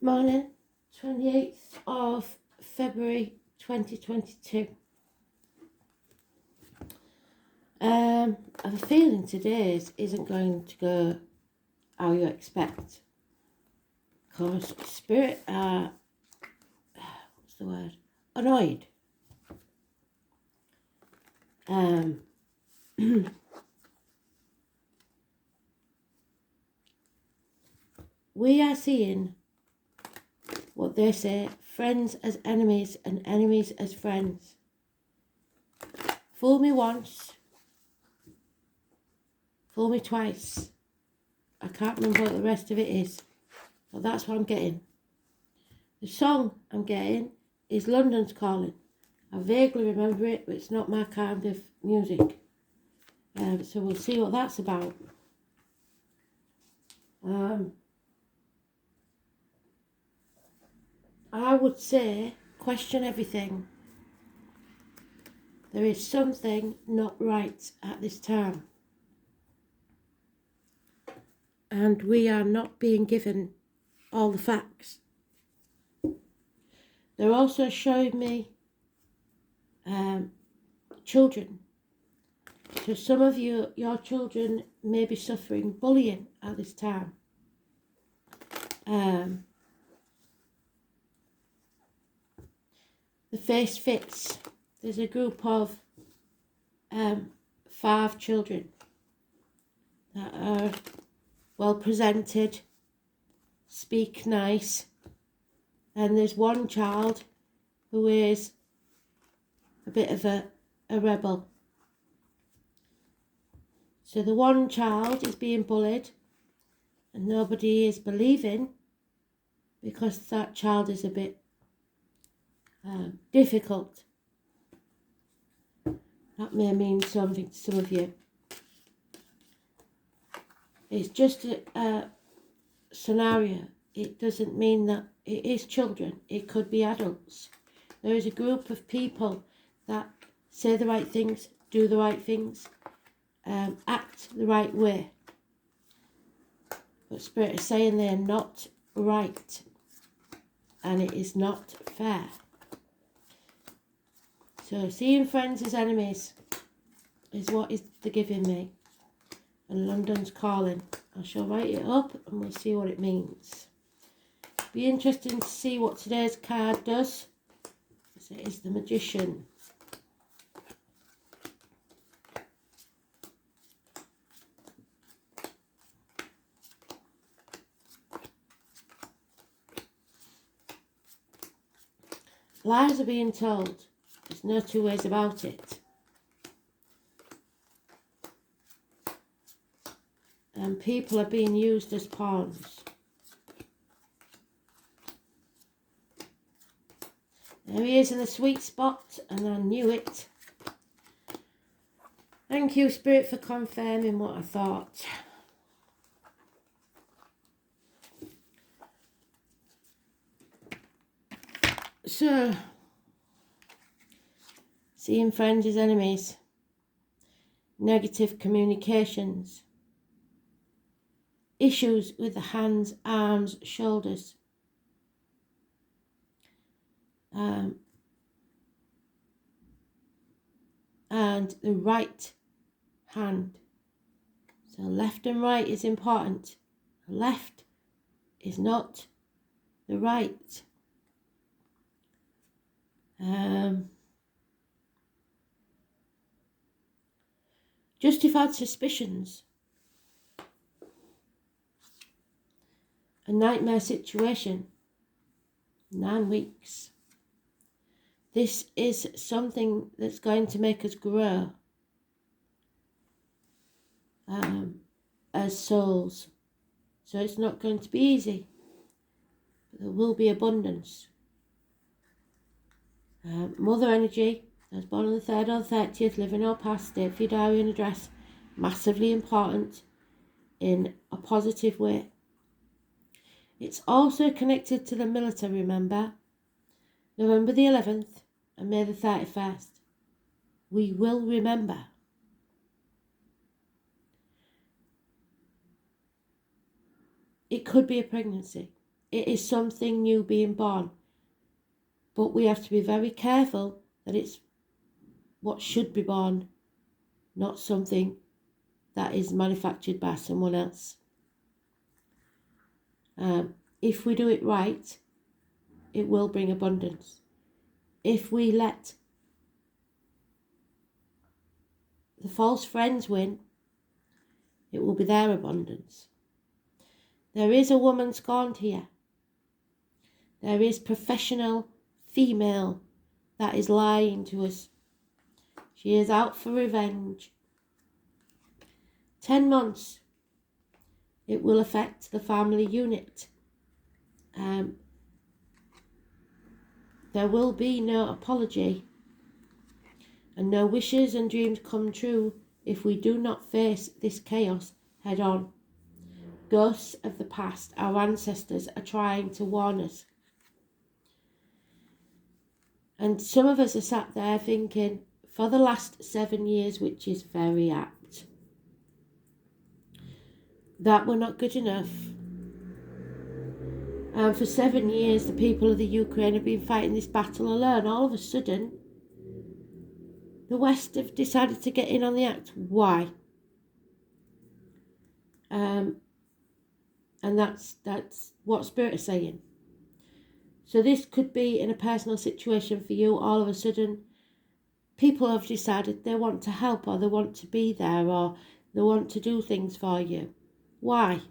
Morning, 28th of February 2022. I have a feeling today's isn't going to go how you expect. Because spirit are, what's the word? Annoyed. We are seeing what they say, friends as enemies and enemies as friends. Fool me once, fool me twice. I can't remember what the rest of it is, but that's what I'm getting. The song I'm getting is London's Calling. I vaguely remember it, but it's not my kind of music. So we'll see what that's about. I would say question everything. There is something not right at this time. And we are not being given all the facts. They're also showing me children. So some of you, your children may be suffering bullying at this time. The face fits. There's a group of 5 children that are well presented, speak nice, and there's one child who is a bit of a rebel. So the one child is being bullied and nobody is believing because that child is a bit difficult. That may mean something to some of you. It's just a scenario. It doesn't mean that it is children. It could be adults. There is a group of people that say the right things, do the right things, act the right way. But Spirit is saying they are not right. And it is not fair. So seeing friends as enemies is what they're giving me. And London's Calling. I shall write it up and we'll see what it means. Be interesting to see what today's card does. Because it is the Magician. Lies are being told. There's no two ways about it. And people are being used as pawns. There he is in the sweet spot, and I knew it. Thank you, Spirit, for confirming what I thought. So, seeing friends as enemies, negative communications, issues with the hands, arms, shoulders, and the right hand. So left and right is important. Left is not the right. Justified suspicions. A nightmare situation. 9 weeks. This is something that's going to make us grow as souls. So it's not going to be easy. But there will be abundance. Mother Energy. I was born on the 3rd or the 30th, living or past, state for your diary and address. Massively important in a positive way. It's also connected to the military, remember? November the 11th and May the 31st. We will remember. It could be a pregnancy. it is something new being born. But we have to be very careful that it's what should be born, not something that is manufactured by someone else. If we do it right, it will bring abundance. If we let the false friends win, it will be their abundance. There is a woman scorned here. There is professional female that is lying to us. She is out for revenge. 10 months. It will affect the family unit. There will be no apology and no wishes and dreams come true if we do not face this chaos head on. Ghosts of the past, our ancestors, are trying to warn us. And some of us are sat there thinking, for the last 7 years, which is very apt, that we're not good enough. And for 7 years, the people of the Ukraine have been fighting this battle alone. All of a sudden, the West have decided to get in on the act. Why? And that's what Spirit is saying. So this could be in a personal situation for you. All of a sudden, people have decided they want to help, or they want to be there, or they want to do things for you. Why?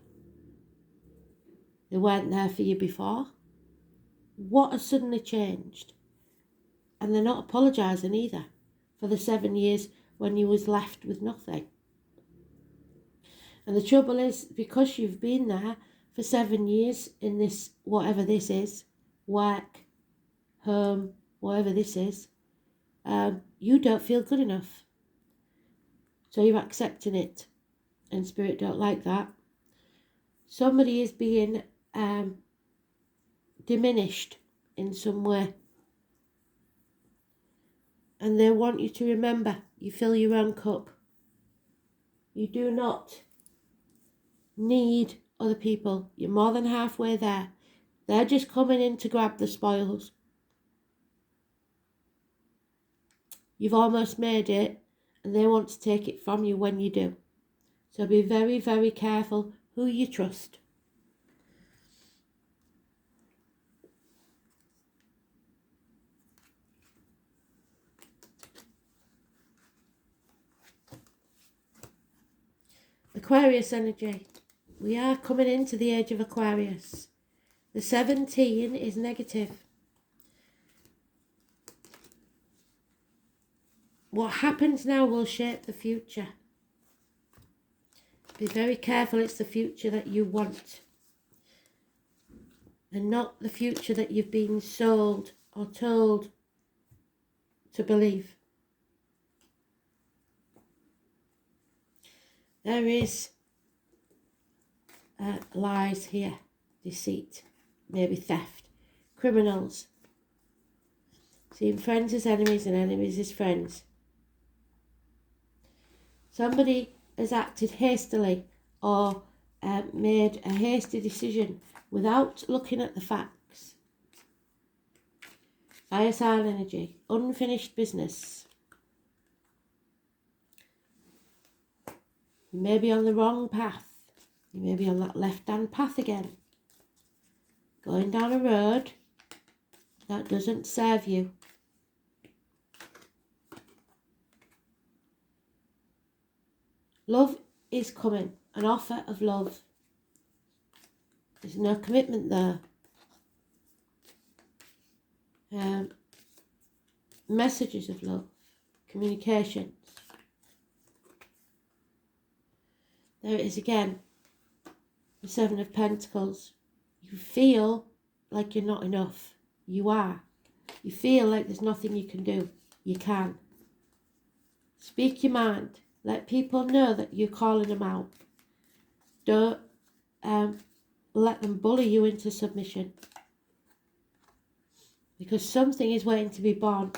They weren't there for you before. What has suddenly changed? And they're not apologising either for the 7 years when you was left with nothing. And the trouble is, because you've been there for 7 years in this, whatever this is, work, home, whatever this is, you don't feel good enough. So you're accepting it. And Spirit don't like that. Somebody is being diminished in some way. And they want you to remember, you fill your own cup. You do not need other people. You're more than halfway there. They're just coming in to grab the spoils. You've almost made it, and they want to take it from you when you do. So be very, very careful who you trust. Aquarius energy. We are coming into the age of Aquarius. The 17 is negative. What happens now will shape the future. Be very careful, it's the future that you want. And not the future that you've been sold or told to believe. There is lies here, deceit, maybe theft, criminals. Seeing friends as enemies and enemies as friends. Somebody has acted hastily or made a hasty decision without looking at the facts. Fire sign energy, unfinished business. You may be on the wrong path. You may be on that left-hand path again. Going down a road that doesn't serve you. Love is coming, an offer of love. There's no commitment there. Messages of love, communications. There it is again, the 7 of Pentacles. You feel like you're not enough. You are. You feel like there's nothing you can do. You can. Speak your mind. Let people know that you're calling them out. Don't let them bully you into submission. Because something is waiting to be born.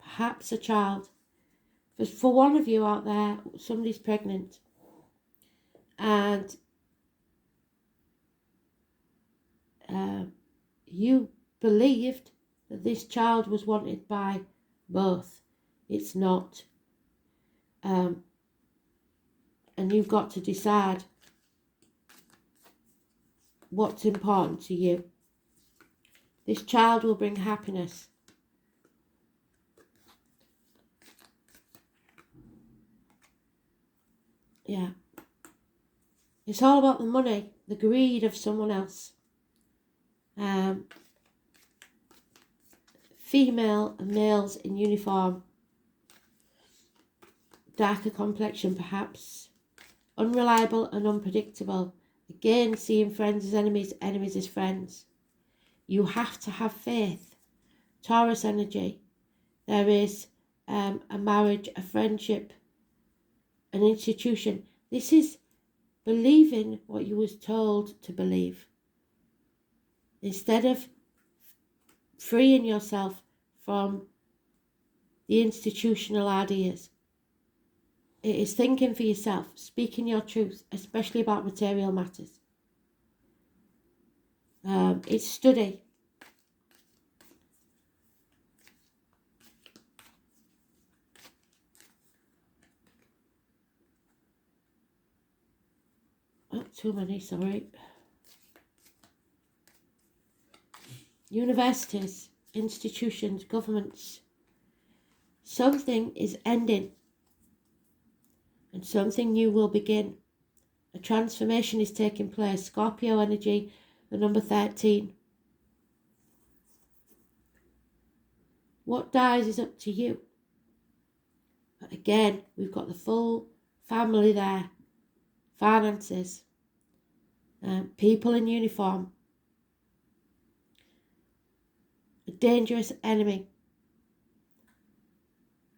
Perhaps a child. For one of you out there, somebody's pregnant. And You believed that this child was wanted by both. It's not. And you've got to decide what's important to you. This child will bring happiness. Yeah. It's all about the money, the greed of someone else. Female and males in uniform. Darker complexion perhaps. Unreliable and unpredictable. Again, seeing friends as enemies, enemies as friends. You have to have faith. Taurus energy. There is a marriage, a friendship, an institution. This is believing what you was told to believe. Instead of freeing yourself from the institutional ideas. It is thinking for yourself, speaking your truth, especially about material matters. It's study. Oh, too many, sorry. Universities, institutions, governments. Something is ending and something new will begin. A transformation is taking place. Scorpio Energy, the number 13. What dies is up to you. But again, we've got the full family there. Finances. People in uniform. A dangerous enemy.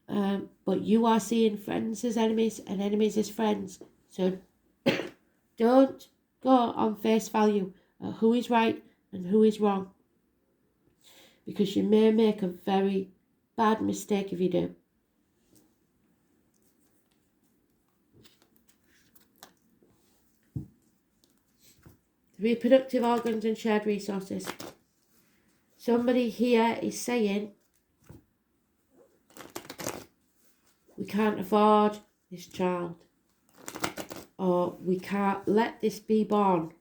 But you are seeing friends as enemies and enemies as friends. So don't go on face value at who is right and who is wrong. Because you may make a very bad mistake if you do. Reproductive organs and shared resources. Somebody here is saying, we can't afford this child, or we can't let this be born.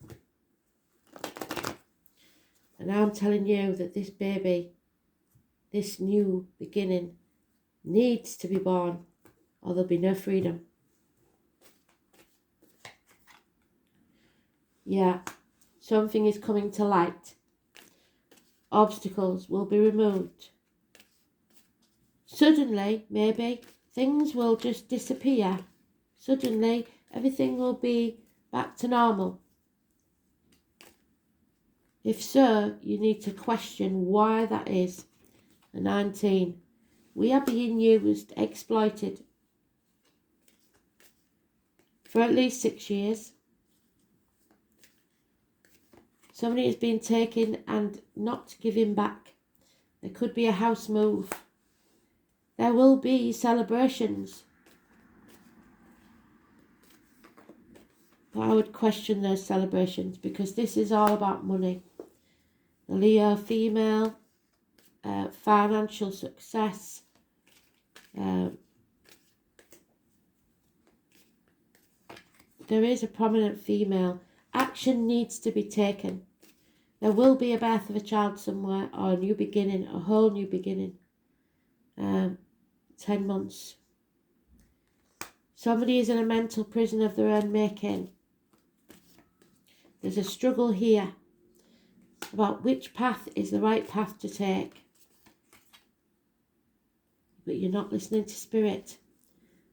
And I'm telling you that this baby, this new beginning, needs to be born, or there'll be no freedom. Yeah, something is coming to light. Obstacles will be removed. Suddenly, maybe, things will just disappear. Suddenly, everything will be back to normal. If so, you need to question why that is. A 19. We are being used, exploited for at least 6 years. Somebody is being taken and not given back. There could be a house move. There will be celebrations. But I would question those celebrations because this is all about money. The Leo female, financial success. There is a prominent female. Action needs to be taken. There will be a birth of a child somewhere, or a new beginning, a whole new beginning. 10 months. Somebody is in a mental prison of their own making. There's a struggle here about which path is the right path to take. But you're not listening to spirit.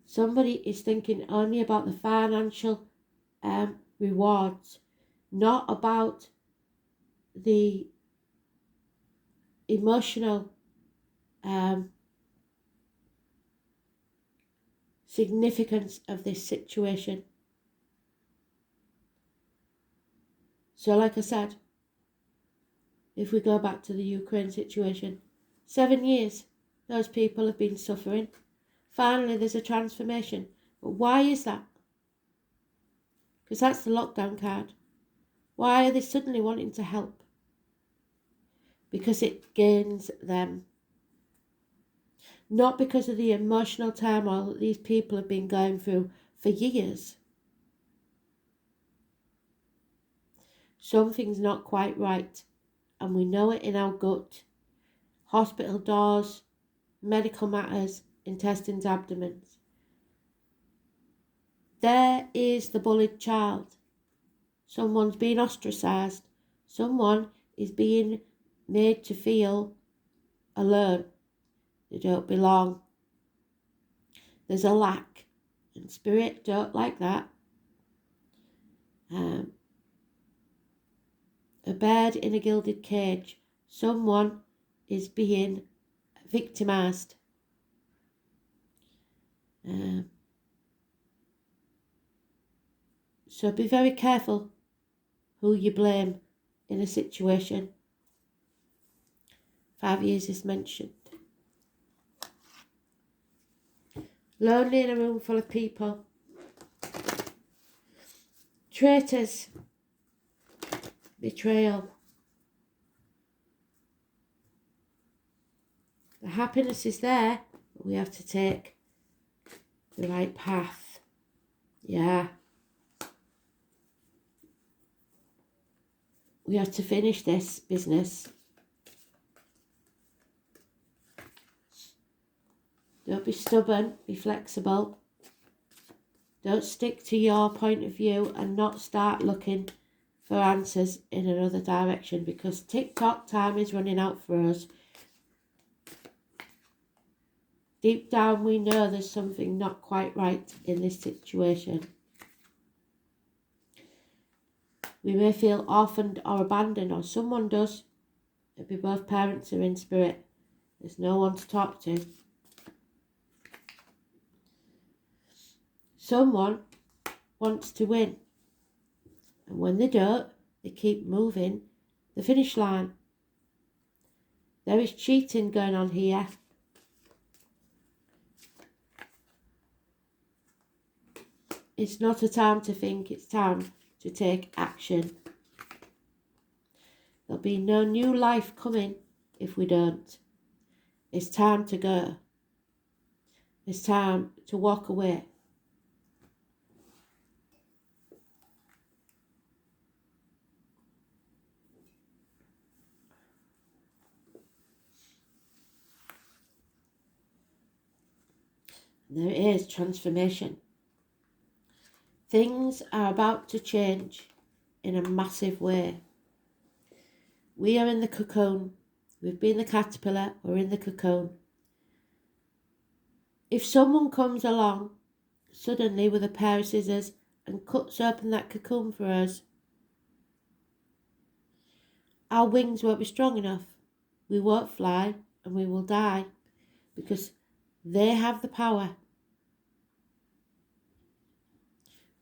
Somebody is thinking only about the financial rewards, not about the emotional significance of this situation. So like I said, if we go back to the Ukraine situation, 7 years those people have been suffering. Finally there's a transformation. But why is that? Because that's the lockdown card. Why are they suddenly wanting to help? because it gains them. Not because of the emotional turmoil that these people have been going through for years. Something's not quite right, and we know it in our gut. Hospital doors, medical matters, intestines, abdomens. There is the bullied child. Someone's being ostracised. Someone is being made to feel alone. They don't belong. There's a lack, and spirit don't like that. A bird in a gilded cage. Someone is being victimised. So be very careful who you blame in a situation. 5 years is mentioned. Lonely in a room full of people. Traitors. Betrayal. The happiness is there, but we have to take the right path. Yeah. We have to finish this business. Don't be stubborn, be flexible. Don't stick to your point of view and not start looking for answers in another direction, because tick-tock time is running out for us. Deep down we know there's something not quite right in this situation. We may feel orphaned or abandoned, or someone does. Maybe both parents are in spirit. There's no one to talk to. Someone wants to win. And when they don't, they keep moving the finish line. There is cheating going on here. It's not a time to think, it's time to take action. There'll be no new life coming if we don't. It's time to go. It's time to walk away. There is transformation. Things are about to change in a massive way. We are in the cocoon. We've been the caterpillar, we're in the cocoon. If someone comes along suddenly with a pair of scissors and cuts open that cocoon for us, our wings won't be strong enough. We won't fly and we will die, because they have the power.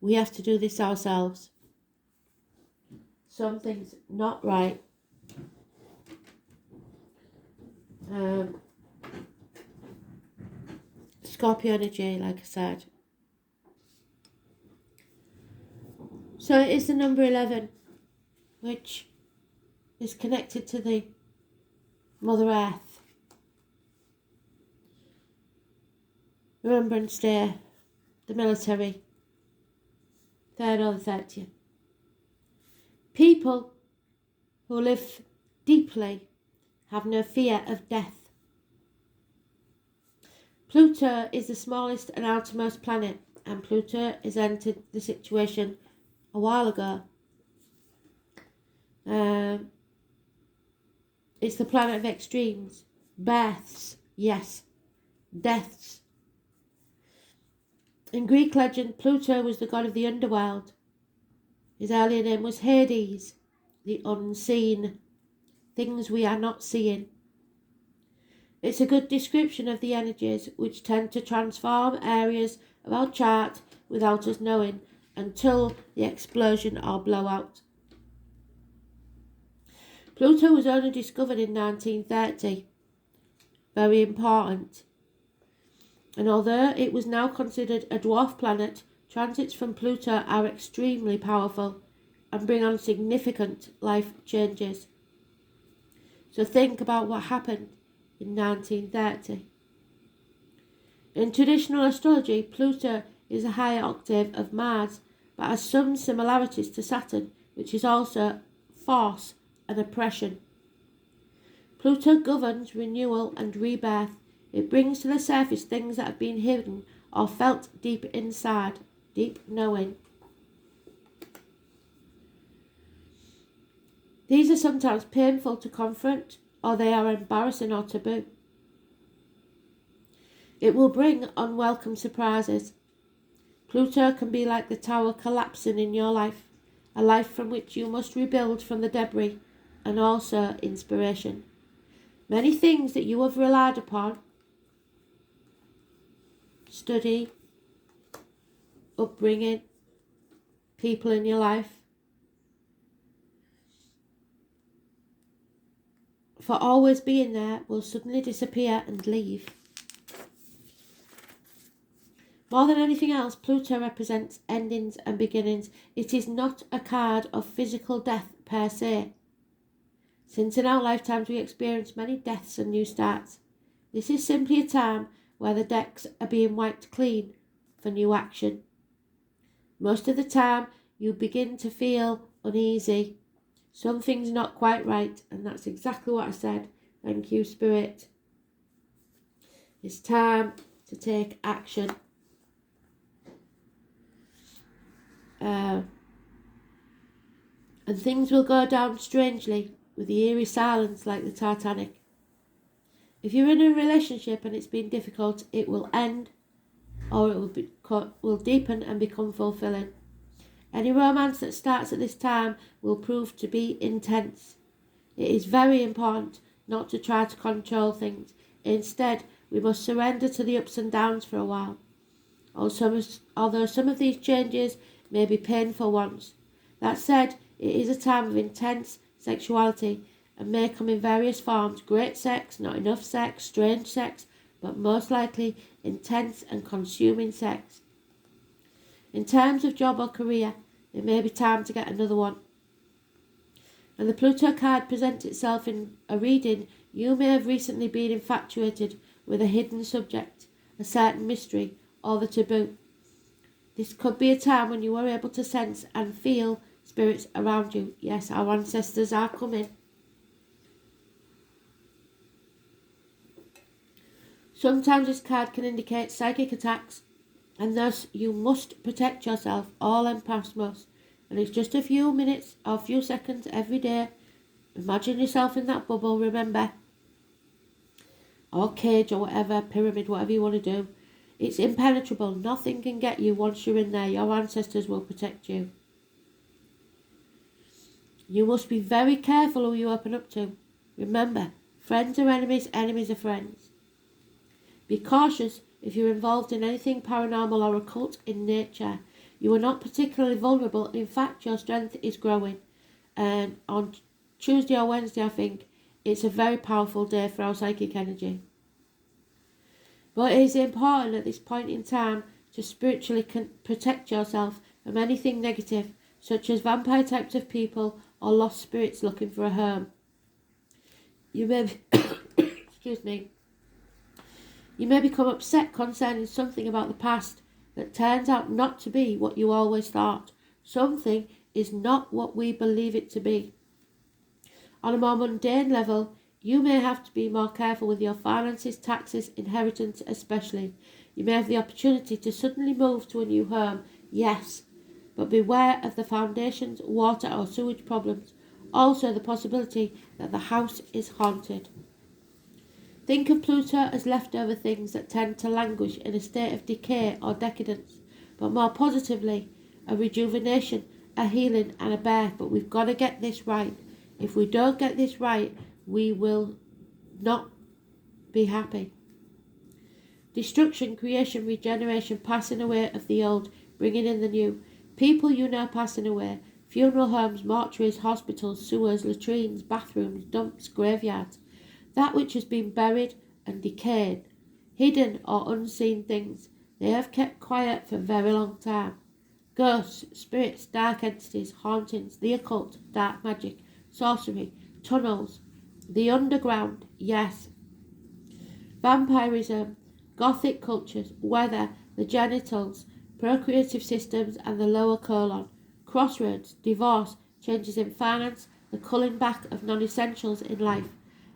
We have to do this ourselves. Something's not right. Scorpio Energy, like I said. So it is the number 11, which is connected to the Mother Earth. Remembrance Day, the military, 3rd or the 30th. People who live deeply have no fear of death. Pluto is the smallest and outermost planet, and Pluto has entered the situation a while ago. It's the planet of extremes. Births, yes. Deaths. In Greek legend, Pluto was the god of the underworld. His earlier name was Hades, the unseen, things we are not seeing. It's a good description of the energies which tend to transform areas of our chart without us knowing, until the explosion or blowout. Pluto was only discovered in 1930. Very important. And although it was now considered a dwarf planet, transits from Pluto are extremely powerful and bring on significant life changes. So think about what happened in 1930. In traditional astrology, Pluto is a higher octave of Mars, but has some similarities to Saturn, which is also force and oppression. Pluto governs renewal and rebirth. It brings to the surface things that have been hidden or felt deep inside, deep knowing. These are sometimes painful to confront, or they are embarrassing or taboo. It will bring unwelcome surprises. Pluto can be like the tower collapsing in your life, a life from which you must rebuild from the debris, and also inspiration. Many things that you have relied upon, study, upbringing, people in your life, for always being there, will suddenly disappear and leave. More than anything else, Pluto represents endings and beginnings. It is not a card of physical death per se. Since in our lifetimes we experience many deaths and new starts, this is simply a time where the decks are being wiped clean for new action. Most of the time you begin to feel uneasy. Something's not quite right, and that's exactly what I said. Thank you, Spirit. It's time to take action. And things will go down strangely with the eerie silence like the Titanic. If you're in a relationship and it's been difficult, it will end, or it will deepen and become fulfilling. Any romance that starts at this time will prove to be intense. It is very important not to try to control things. Instead, we must surrender to the ups and downs for a while. Although some of these changes may be painful ones. That said, it is a time of intense sexuality and may come in various forms: great sex, not enough sex, strange sex, but most likely intense and consuming sex. In terms of job or career, it may be time to get another one. And the Pluto card presents itself in a reading. You may have recently been infatuated with a hidden subject, a certain mystery, or the taboo. This could be a time when you are able to sense and feel spirits around you. Yes, our ancestors are coming. Sometimes this card can indicate psychic attacks, and thus you must protect yourself. All empaths must. And it's just a few minutes or a few seconds every day. Imagine yourself in that bubble, remember. Or cage or whatever, pyramid, whatever you want to do. It's impenetrable. Nothing can get you once you're in there. Your ancestors will protect you. You must be very careful who you open up to. Remember, friends are enemies, enemies are friends. Be cautious if you're involved in anything paranormal or occult in nature. You are not particularly vulnerable. In fact, your strength is growing. And on Tuesday or Wednesday, I think, it's a very powerful day for our psychic energy. But it is important at this point in time to spiritually protect yourself from anything negative, such as vampire types of people or lost spirits looking for a home. You may excuse me. You may become upset concerning something about the past that turns out not to be what you always thought. Something is not what we believe it to be. On a more mundane level, you may have to be more careful with your finances, taxes, inheritance especially. You may have the opportunity to suddenly move to a new home, yes, but beware of the foundations, water or sewage problems. Also the possibility that the house is haunted. Think of Pluto as leftover things that tend to languish in a state of decay or decadence, but more positively, a rejuvenation, a healing and a birth. But we've got to get this right. If we don't get this right, we will not be happy. Destruction, creation, regeneration, passing away of the old, bringing in the new. People you know passing away. Funeral homes, mortuaries, hospitals, sewers, latrines, bathrooms, dumps, graveyards. That which has been buried and decayed, hidden or unseen things, they have kept quiet for a very long time. Ghosts, spirits, dark entities, hauntings, the occult, dark magic, sorcery, tunnels, The underground, yes. Vampirism, gothic cultures, weather, the genitals, procreative systems and the lower colon. Crossroads, divorce, changes in finance, the culling back of non-essentials in life.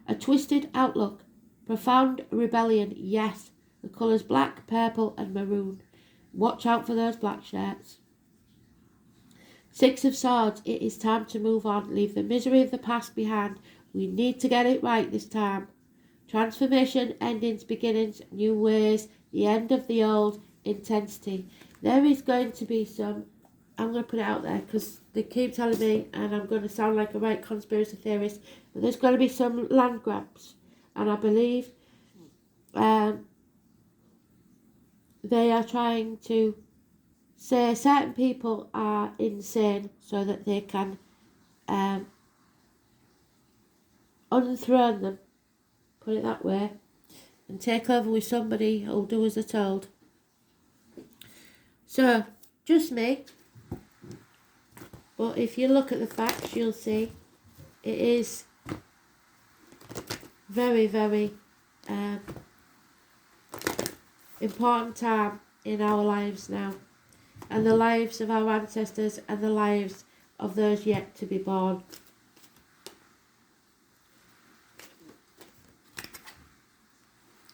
A twisted outlook, profound rebellion, yes. The colours black, purple and maroon. Watch out for those black shirts. Six of Swords, it is time to move on. Leave the misery of the past behind. We need to get it right this time. Transformation, endings, beginnings, new ways, the end of the old, intensity. There is going to be some, I'm going to put it out there because they keep telling me, and I'm going to sound like a right conspiracy theorist, but there's going to be some land grabs. And I believe they are trying to say certain people are insane so that they can unthrone them, put it that way, and take over with somebody who'll do as they're told. So, just me. But if you look at the facts, you'll see it is very, very important time in our lives now. And the lives of our ancestors and the lives of those yet to be born.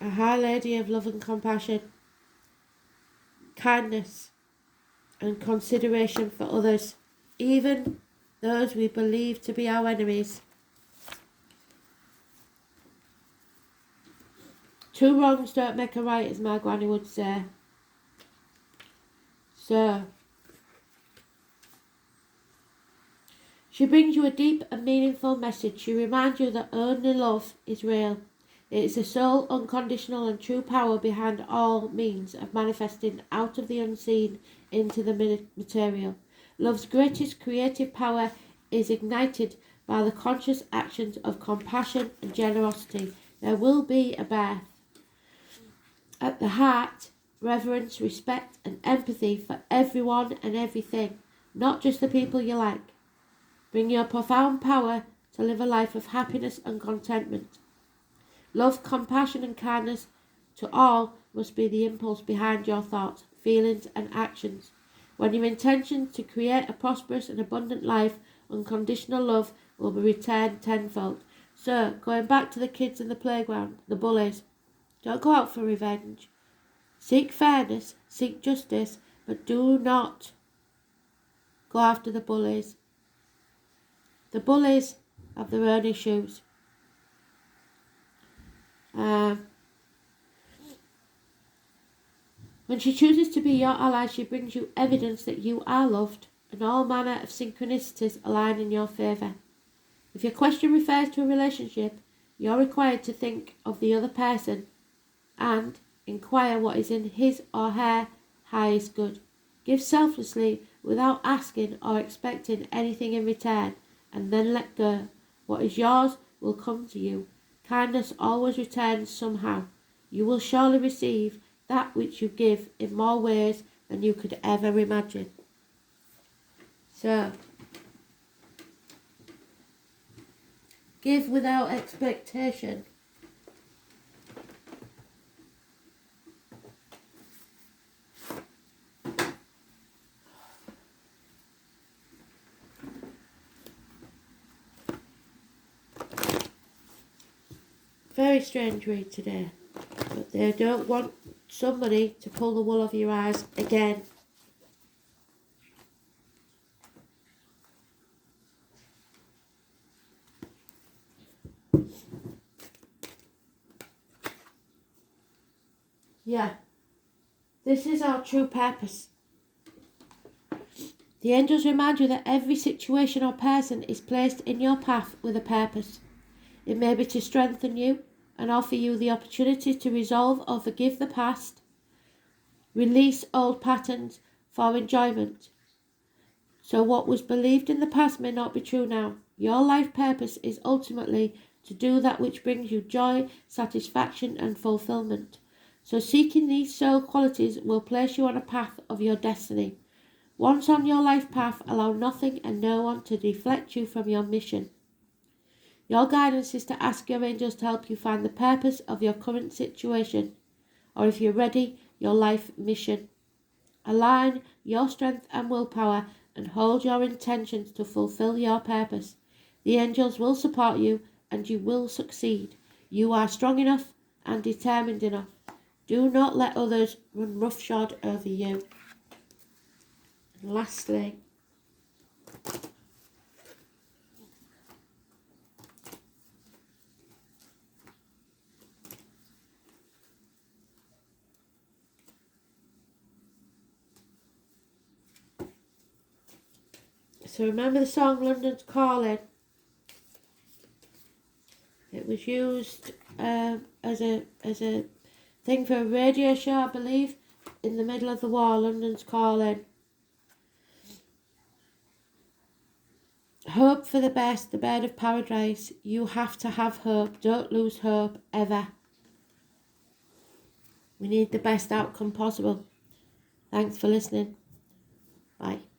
A High Lady of love and compassion, kindness and consideration for others, even those we believe to be our enemies. Two wrongs don't make a right, as my granny would say. So, she brings you a deep and meaningful message. She reminds you that only love is real. It is the sole, unconditional and true power behind all means of manifesting out of the unseen into the material. Love's greatest creative power is ignited by the conscious actions of compassion and generosity. There will be a birth. At the heart, reverence, respect and empathy for everyone and everything, not just the people you like. Bring your profound power to live a life of happiness and contentment. Love, compassion and kindness to all must be the impulse behind your thoughts, feelings and actions. When your intention to create a prosperous and abundant life, unconditional love will be returned tenfold. So, going back to the kids in the playground, the bullies, don't go out for revenge. Seek fairness, seek justice, but do not go after the bullies. The bullies have their own issues. When she chooses to be your ally, she brings you evidence that you are loved, and all manner of synchronicities align in your favour. If your question refers to a relationship, you're required to think of the other person and inquire what is in his or her highest good. Give selflessly without asking or expecting anything in return, and then let go. What is yours will come to you. Kindness always returns somehow. You will surely receive that which you give in more ways than you could ever imagine. So, give without expectation. Very strange read today, but they don't want somebody to pull the wool over your eyes again. Yeah, this is our true purpose. The angels remind you that every situation or person is placed in your path with a purpose. It may be to strengthen you and offer you the opportunity to resolve or forgive the past, release old patterns for enjoyment. So what was believed in the past may not be true now. Your life purpose is ultimately to do that which brings you joy, satisfaction and fulfillment. So seeking these soul qualities will place you on a path of your destiny. Once on your life path, allow nothing and no one to deflect you from your mission. Your guidance is to ask your angels to help you find the purpose of your current situation, or if you're ready, your life mission. Align your strength and willpower and hold your intentions to fulfill your purpose. The angels will support you and you will succeed. You are strong enough and determined enough. Do not let others run roughshod over you. And lastly, so remember the song London's Calling? It was used as a thing for a radio show, I believe, in the middle of the war. London's Calling. Hope for the best, the bird of paradise. You have to have hope. Don't lose hope ever. We need the best outcome possible. Thanks for listening. Bye.